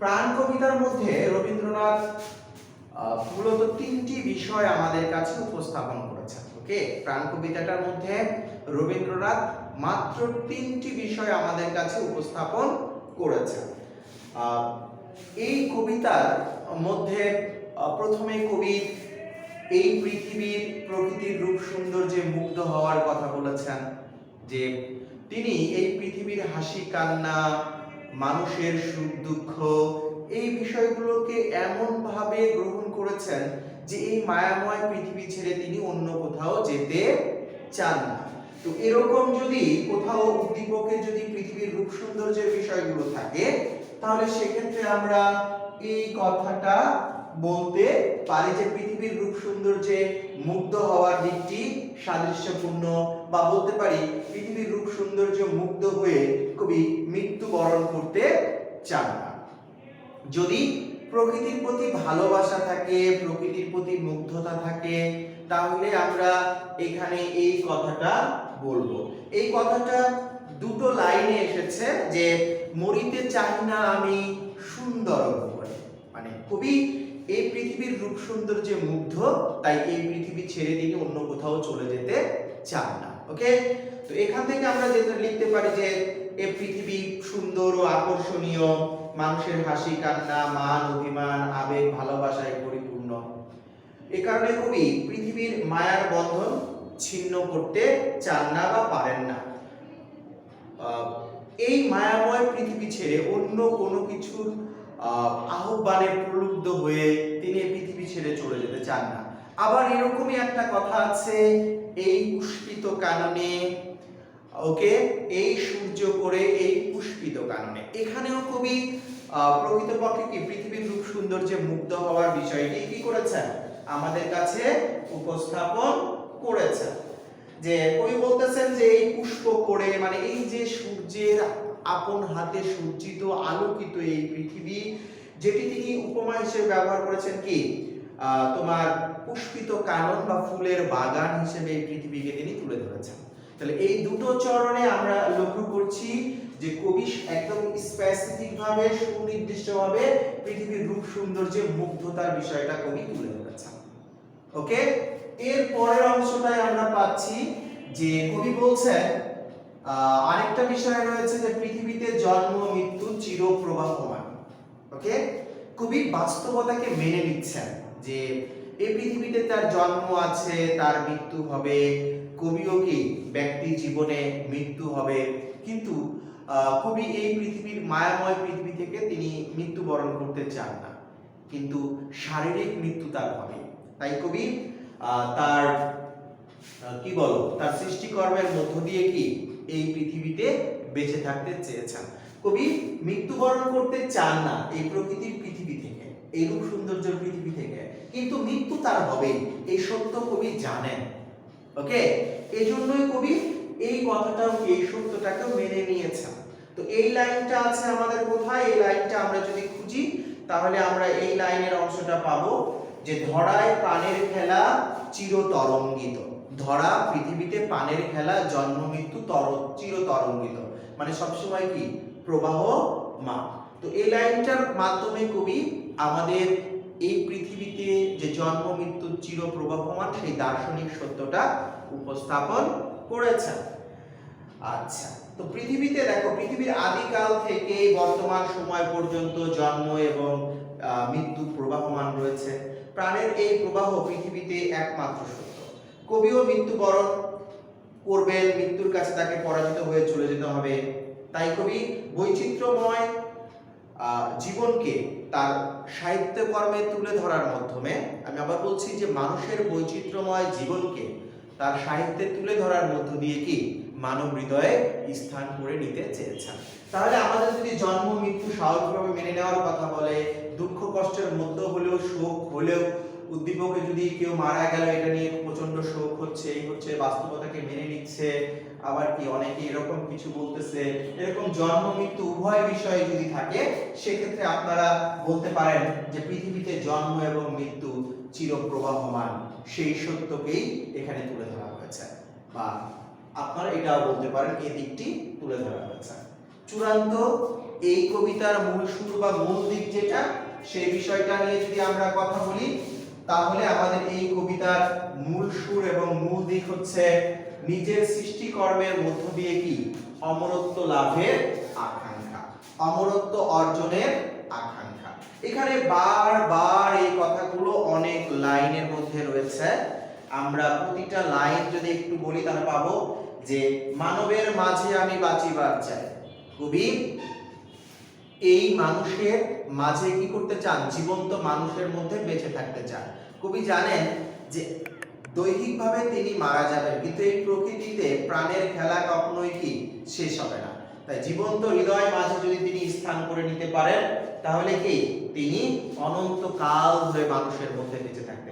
প্রাণ কবিতার মধ্যে রবীন্দ্রনাথ মূলত তিনটি বিষয় আমাদের কাছে উপস্থাপন করেছেন। ওকে, প্রাণ কবিতাটার মধ্যে রবীন্দ্রনাথ মাত্র তিনটি বিষয় আমাদের কাছে উপস্থাপন করেছেন। এই কবিতার মধ্যে প্রথমে কবি এই পৃথিবীর প্রকৃতির রূপ সৌন্দর্যে মুগ্ধ হওয়ার কথা বলেছেন, যে তিনি এই পৃথিবীর হাসি কান্না, মানুষের সুখ দুঃখ, এই বিষয়গুলোকে এমন ভাবে গ্রহণ করেছেন যে এই মায়াময় পৃথিবী ছেড়ে তিনি অন্য কোথাও যেতে চান না। তো এরকম যদি কোথাও উদ্দীপকের যদি পৃথিবীর রূপ সৌন্দর্যের বিষয়গুলো থাকে, তাহলে সেক্ষেত্রে আমরা এই কথাটা বলতে পারি যে পৃথিবীর রূপ সৌন্দর্যে মুগ্ধ হওয়ার দিকটি সাদৃশ্যপূর্ণ, বা বলতে পারি পৃথিবীর রূপ সৌন্দর্যে মুগ্ধ হয়ে কবি মৃত্যুবরণ করতে চান না। যদি প্রকৃতির প্রতি ভালোবাসা থাকে, প্রকৃতির প্রতি মুগ্ধতা থাকে, তাহলে আমরা এখানে এই কথাটা বলবো। এই কথাটা দুটো লাইনে এসেছে, যে মরিতে চাই না আমি সুন্দর ভুবনে, মানে কবি এই পৃথিবীর রূপ সৌন্দর্যে মুগ্ধ, তাই এই পৃথিবী ছেড়ে তিনি অন্য কোথাও চলে যেতে চান না। ওকে, তো এখান থেকে আমরা যেটা লিখতে পারি যে এই পৃথিবী সুন্দর ও আকর্ষণীয়, মানুষের হাসি কান্না, মান অভিমান, আবেগ ভালোবাসায় পরিপূর্ণ। এ কারণে কবি পৃথিবীর মায়ার বন্ধন ছিন্ন করতে চান না বা পারেন না। এই মায়াময় পৃথিবী ছেড়ে অন্য কোনো কিছুর আহ্বানে প্রলুব্ধ হয়ে তিনি এই পৃথিবী ছেড়ে চলে যেতে চান না। আবার এরকমই একটা কথা আছে, এই পুষ্পিত কাননে, ওকে, এই সূর্য করে এই পুষ্পিত কাননে। এখানেও কবি প্রকৃতপক্ষে কি পৃথিবীর রূপ সৌন্দর্যে মুগ্ধ হওয়ার বিষয়টি কি করেছেন, আমাদের কাছে উপস্থাপন করেছেন। যে কবি বলতেছেন যে এই পুষ্প করে, মানে এই যে সূর্যের আপন হাতে সজ্জিত আলোকিত এই পৃথিবী, যেটি তিনি উপমা হিসেবে ব্যবহার করেছেন কি তোমার পুষ্পিত কানন বা ফুলের বাগান হিসেবে এই পৃথিবীকে তিনি তুলে ধরেছেন। তাহলে এই দুটো চরণে আমরা লক্ষ্য করছি যে কবি একদম স্পেসিফিক ভাবে সুনির্দিষ্ট ভাবে পৃথিবীর রূপ সৌন্দর্যে মুগ্ধতার বিষয়টা কবি তুলে ধরেছেন। ওকে, এর পরের অংশটায় আমরা পাচ্ছি যে কবি বলছেন আরেকটা বিষয় রয়েছে যে পৃথিবীতে জন্ম মৃত্যু চির প্রবাহমান। ওকে, কবি বাস্তবতাকে মেনে নিচ্ছেন যে এই পৃথিবীতে তার জন্ম আছে, তার মৃত্যু হবে, কবিও কি ব্যক্তি জীবনে মৃত্যু হবে, কিন্তু কবি এই পৃথিবীর মায়াময় পৃথিবী থেকে তিনি মৃত্যুবরণ করতে চান না, কিন্তু শারীরিক মৃত্যু তার হবে। তাই কবি তার কি বলো তার সৃষ্টিকর্মের মধ্য দিয়ে কি এই পৃথিবীতে বেঁচে থাকতে চেয়েছেন। কবি মৃত্যুবরণ করতে চান না এই প্রকৃতির পৃথিবী থেকে, এই রূপ সৌন্দর্যের পৃথিবী থেকে, কিন্তু মৃত্যু তার হবে, এই সত্য কবি জানেন। ওকে, এই জন্যই কবি এই কথাটাও, এই সত্যটাকেও মেনে নিয়েছেন। তো এই লাইনটা আছে আমাদের কোথায়, এই লাইনটা আমরা যদি খুঁজি তাহলে আমরা এই লাইনের অংশটা পাবো যে ধরায় প্রাণের খেলা চিরতরঙ্গিত। ধরা পৃথিবীতে প্রাণের খেলা, জন্ম মৃত্যু চিরতরঙ্গিত, মানে সবসময় কি প্রবাহমান। তো এই লাইনটার মাধ্যমে কবি আমাদের এই পৃথিবীতে যে জন্ম মৃত্যু চির প্রবাহমান সেই দার্শনিক সত্যটা উপস্থাপন করেছেন। আচ্ছা, তো পৃথিবীতে দেখো, পৃথিবীর আদিকাল থেকে বর্তমান সময় পর্যন্ত জন্ম এবং মৃত্যু প্রবাহমান রয়েছে। প্রাণের এই প্রবাহ পৃথিবীতে একমাত্র সত্য। কবিও মৃত্যুবরণ করবেন, মৃত্যুর কাছে তাকে পরাজিত হয়ে চলে যেতে হবে। তাই কবি বৈচিত্র্যময় জীবনকে তার সাহিত্যকর্মে তুলে ধরার মাধ্যমে, আমি আবার বলছি যে মানুষের বৈচিত্র্যময় জীবনকে তার সাহিত্যে তুলে ধরার মধ্য দিয়ে কি মানব হৃদয়ে স্থান করে নিতে চেয়েছেন। তাহলে আমাদের যদি জন্ম মৃত্যু স্বাভাবিকভাবে মেনে নেওয়ার কথা বলে, দুঃখ কষ্টের মধ্য হলেও, শোক হলেও, উদ্দীপকে যদি কেউ মারা গেল এটা নিয়ে প্রচন্ড শোক হচ্ছে, এই হচ্ছে, বাস্তবতাকে মেনে নিচ্ছে, আবার কি অনেকে এরকম কিছু বলতেছে, এরকম জন্ম মৃত্যু উভয় বিষয়ে যদি থাকে, সেক্ষেত্রে আপনারা বলতে পারেন যে পৃথিবীতে জন্ম এবং মৃত্যু চিরপ্রবাহমান, সেই সত্যকেই এখানে তুলে ধরা হয়েছে, বা আপনারা এটাও বলতে পারেন এই দিকটি তুলে ধরা হয়েছে। চূড়ান্ত এই কবিতার মূল সুর বা মূল দিক যেটা, সেই বিষয়টা নিয়ে যদি আমরা কথা বলি, তাহলে আমাদের এই কবিতার মূল সুর এবং মূল দিক হচ্ছে নিজের সৃষ্টিকর্মের মধ্য দিয়ে কি অমরত্ব লাভের আকাঙ্ক্ষা, অমরত্ব অর্জনের আকাঙ্ক্ষা। এখানে বারবার এই কথাগুলো অনেক লাইনের মধ্যে রয়েছে। আমরা প্রতিটা লাইন যদি একটু বলি তাহলে পাবো যে মানবের মাঝে আমি বাঁচিবার চাই। কবি এই মানুষের মাঝে কি করতে চান? জীবন্ত মানুষের মধ্যে বেঁচে থাকতে চান। কবি জানেন যে দৈহিকভাবে তিনি মারা যাবেন, কিন্তু এই প্রকৃতিতে প্রাণের খেলা কখনোই কি শেষ হবে না। তাই জীবন্ত হৃদয় মাঝে যদি তিনি স্থান করে নিতে পারেন, তাহলে কি তিনি অনন্তকাল ধরে মানুষের মধ্যে বেঁচে থাকতে